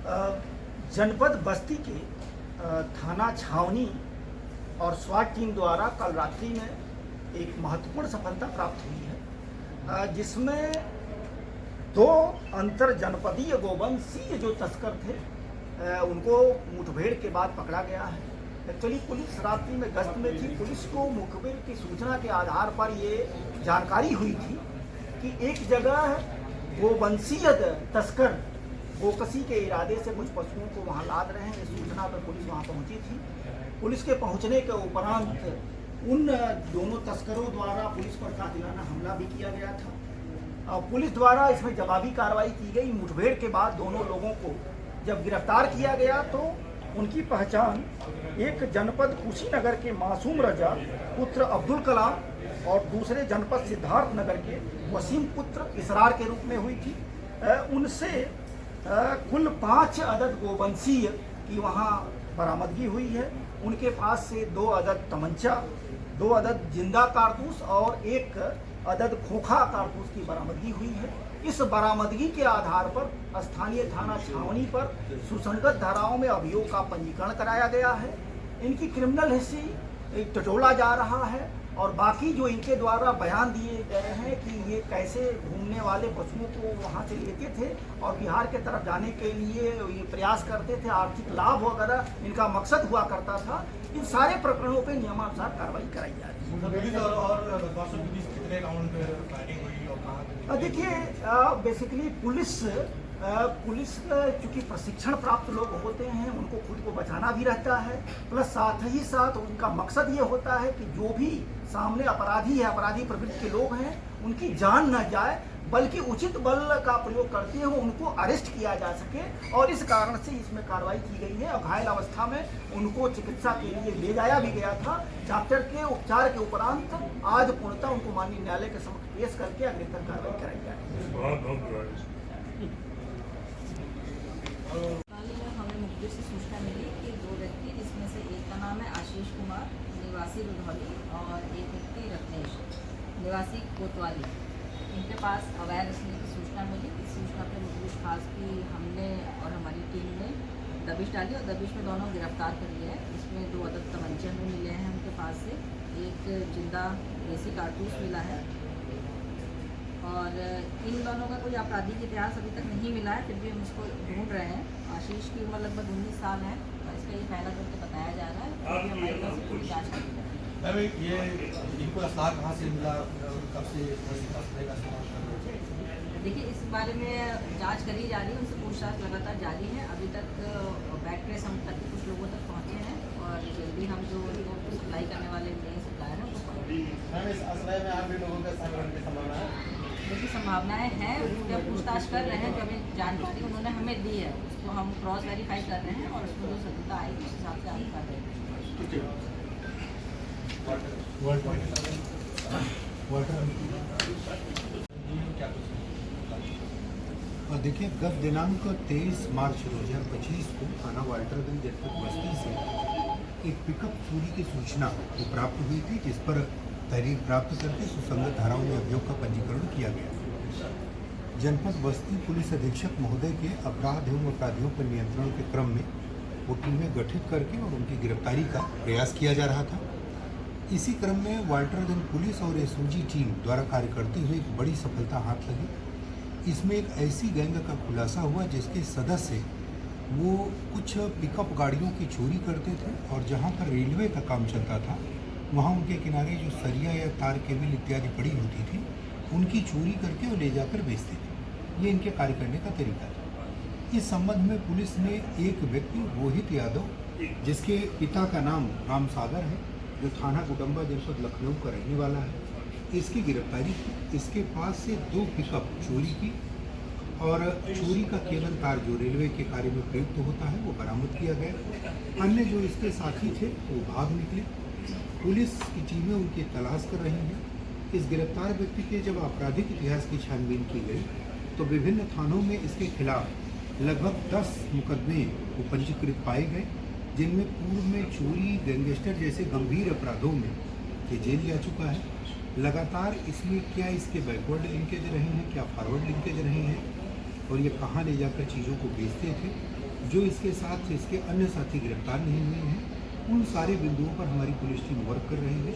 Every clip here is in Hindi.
जनपद बस्ती के थाना छावनी और स्वाट टीम द्वारा कल रात्रि में एक महत्वपूर्ण सफलता प्राप्त हुई है, जिसमें 2 अंतर जनपदीय गोवंशीय जो तस्कर थे उनको मुठभेड़ के बाद पकड़ा गया है। एक्चुअली पुलिस रात्रि में गश्त में थी। पुलिस को मुखबिर की सूचना के आधार पर ये जानकारी हुई थी कि एक जगह गोवंशीय तस्कर गोकसी के इरादे से कुछ पशुओं को वहां लाद रहे हैं। इस सूचना पर पुलिस वहां पहुंची थी। पुलिस के पहुंचने के उपरांत उन दोनों तस्करों द्वारा पुलिस पर कातिलाना हमला भी किया गया था। पुलिस द्वारा इसमें जवाबी कार्रवाई की गई। मुठभेड़ के बाद दोनों लोगों को जब गिरफ्तार किया गया तो उनकी पहचान एक जनपद कुशीनगर के मासूम रजा पुत्र अब्दुल कलाम और दूसरे जनपद सिद्धार्थ नगर के वसीम पुत्र इसरार के रूप में हुई थी। उनसे कुल 5 अदद गोवंशीय की वहाँ बरामदगी हुई है। उनके पास से 2 अदद तमंचा, 2 अदद जिंदा कारतूस और 1 अदद खोखा कारतूस की बरामदगी हुई है। इस बरामदगी के आधार पर स्थानीय थाना छावनी पर सुसंगत धाराओं में अभियोग का पंजीकरण कराया गया है। इनकी क्रिमिनल हिस्ट्री टटोला जा रहा है और बाकी जो इनके द्वारा बयान दिए गए हैं कि ये कैसे घूमने वाले पशुओं को वहाँ से लेते थे और बिहार के तरफ जाने के लिए ये प्रयास करते थे, आर्थिक लाभ वगैरह इनका मकसद हुआ करता था। इन सारे प्रकरणों पे नियमानुसार कार्रवाई कराई जा रही है। देखिए, बेसिकली पुलिस चूँकि प्रशिक्षण प्राप्त लोग होते हैं, उनको खुद को बचाना भी रहता है, प्लस साथ ही साथ उनका मकसद ये होता है कि जो भी सामने अपराधी है, अपराधी प्रवृत्ति के लोग हैं, उनकी जान न जाए, बल्कि उचित बल का प्रयोग करते हुए उनको अरेस्ट किया जा सके। और इस कारण से इसमें कार्रवाई की गई है और घायल अवस्था में उनको चिकित्सा के लिए ले जाया भी गया था। डॉक्टर के उपचार के उपरांत आज पूर्णतः उनको माननीय न्यायालय के समक्ष पेश करके अग्रिम कार्रवाई कराई जाएगी। हमें मुखबिर से सूचना मिली कि 2 व्यक्ति, जिसमें से एक का नाम है आशीष कुमार निवासी रुधौली और एक व्यक्ति रत्नेश निवासी कोतवाली, इनके पास अवैध रखने की सूचना मिली। इस सूचना पर मुखबिर खास की हमने और हमारी टीम ने दबिश डाली और दबिश में दोनों गिरफ्तार कर लिए हैं। इसमें 2 अदद तमंचे हमें मिले हैं उनके पास से, एक जिंदा देसी कारतूस मिला है और इन दोनों का कोई आपराधिक इतिहास अभी तक नहीं मिला है, फिर भी हम इसको ढूंढ रहे हैं। आशीष की उम्र लगभग 19 साल है और इसका ये पहला करके बताया जा रहा है। अभी हमारे पास पूरी जाँच कर रही है। ये इनको असलाह कहाँ से मिला, कब से देखिए, इस बारे में जांच करी जा रही है, उनसे पूछताछ लगातार जारी है। अभी तक बैक ट्रेस हम तक कुछ लोगों तक पहुँचे हैं और जल्दी हम जो सप्लाई करने वाले मेन सप्लायर हैं देखिए संभावनाएं हैं। जब पूछताछ कर रहे हैं, जो हमें जानकारी उन्होंने हमें दी है उसको हम क्रॉस वेरीफाई कर रहे हैं और उसमें जो सत्यता आएगी उस हिसाब से हम कर रहे हैं। देखिए, गत दिनांक 23 मार्च 2025 को थाना वाल्टरगंज जनपद बस्ती से एक पिकअप चोरी की सूचना प्राप्त हुई थी, जिस पर तहरीर प्राप्त करके सुसंगत धाराओं में अभियोग का पंजीकरण किया गया। जनपद बस्ती पुलिस अधीक्षक महोदय के अपराध एवं अपराधियों पर नियंत्रण के क्रम में वो टीमें गठित करके और उनकी गिरफ्तारी का प्रयास किया जा रहा था। इसी क्रम में वाल्टरगंज पुलिस और एसओजी टीम द्वारा कार्य करते हुए एक बड़ी सफलता हाथ लगी। इसमें एक ऐसी गैंग का खुलासा हुआ जिसके सदस्य वो कुछ पिकअप गाड़ियों की चोरी करते थे और जहाँ पर रेलवे का काम चलता था वहाँ उनके किनारे जो सरिया या तार केबल इत्यादि पड़ी होती थी, उनकी चोरी करके वो ले जाकर बेचते थे। ये इनके कार्य करने का तरीका था। इस संबंध में पुलिस ने एक व्यक्ति रोहित यादव, जिसके पिता का नाम राम सागर है, जो थाना गुडम्बा जनपद लखनऊ का रहने वाला है, इसकी गिरफ्तारी की। इसके पास से 2 पिकअप चोरी की और चोरी का केबल तार जो रेलवे के कार्य में प्रयुक्त होता है वो बरामद किया गया। अन्य जो इसके साथी थे वो भाग निकले। पुलिस की टीमें उनकी तलाश कर रही हैं। इस गिरफ्तार व्यक्ति के जब आपराधिक इतिहास की छानबीन की गई तो विभिन्न थानों में इसके खिलाफ लगभग 10 मुकदमे पंजीकृत पाए गए, जिनमें पूर्व में चोरी, गैंगस्टर जैसे गंभीर अपराधों में ये जेल जा चुका है। लगातार इसमें क्या इसके बैकवर्ड लिंकेज रहे हैं, क्या फॉरवर्ड लिंकेज रहे हैं और ये कहाँ ले जाकर चीज़ों को बेचते थे, जो इसके साथ इसके अन्य साथी गिरफ्तार नहीं हुए हैं, उन सारे बिंदुओं पर हमारी पुलिस टीम वर्क कर रही है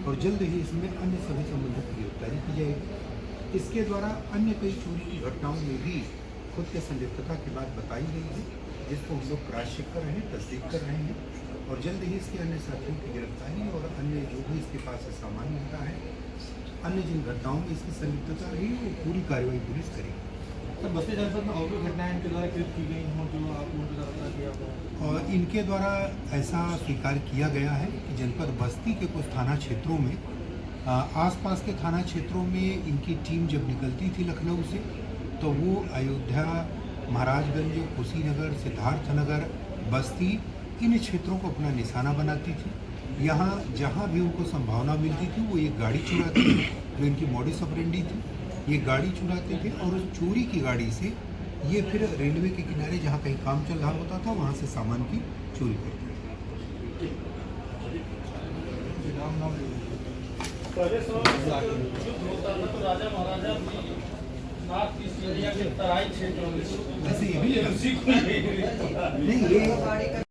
और जल्द ही इसमें अन्य सभी संबंधित की गिरफ्तारी की जाएगी। इसके द्वारा अन्य कई चोरी की घटनाओं में भी खुद के संलिप्तता की बात बताई गई है, जिसको हम लोग क्रॉस चेक कर रहे हैं, तस्दीक कर रहे हैं और जल्द ही इसके अन्य साथियों की गिरफ्तारी और अन्य जो भी इसके पास से सामान मिलता है, अन्य जिन घटनाओं में इसकी संलिप्तता रही वो पूरी कार्रवाई पुलिस करेगी। सर बस्ती जनपद में और भी घटनाएं इनके द्वारा कृत की गई हों जो आपको उनके द्वारा किया हुआ? और इनके द्वारा ऐसा स्वीकार किया गया है कि जनपद बस्ती के कुछ थाना क्षेत्रों में आसपास के थाना क्षेत्रों में इनकी टीम जब निकलती थी लखनऊ से, तो वो अयोध्या, महाराजगंज, कुशीनगर, सिद्धार्थनगर, बस्ती इन क्षेत्रों को अपना निशाना बनाती थी। यहाँ जहाँ भी उनको संभावना मिलती थी वो एक गाड़ी चुराते थे, जो इनकी मॉडस ऑपरेंडी थी। ये गाड़ी चुराते थे और उस चोरी की गाड़ी से ये फिर रेलवे के किनारे जहाँ कहीं काम चल रहा होता था वहाँ से सामान की चोरी करते थे। पहले युद्ध होता था तो राजा महाराजा नाथ की सीढ़ियाँ के तराई क्षेत्रों में ऐसे ये भी नहीं नहीं ये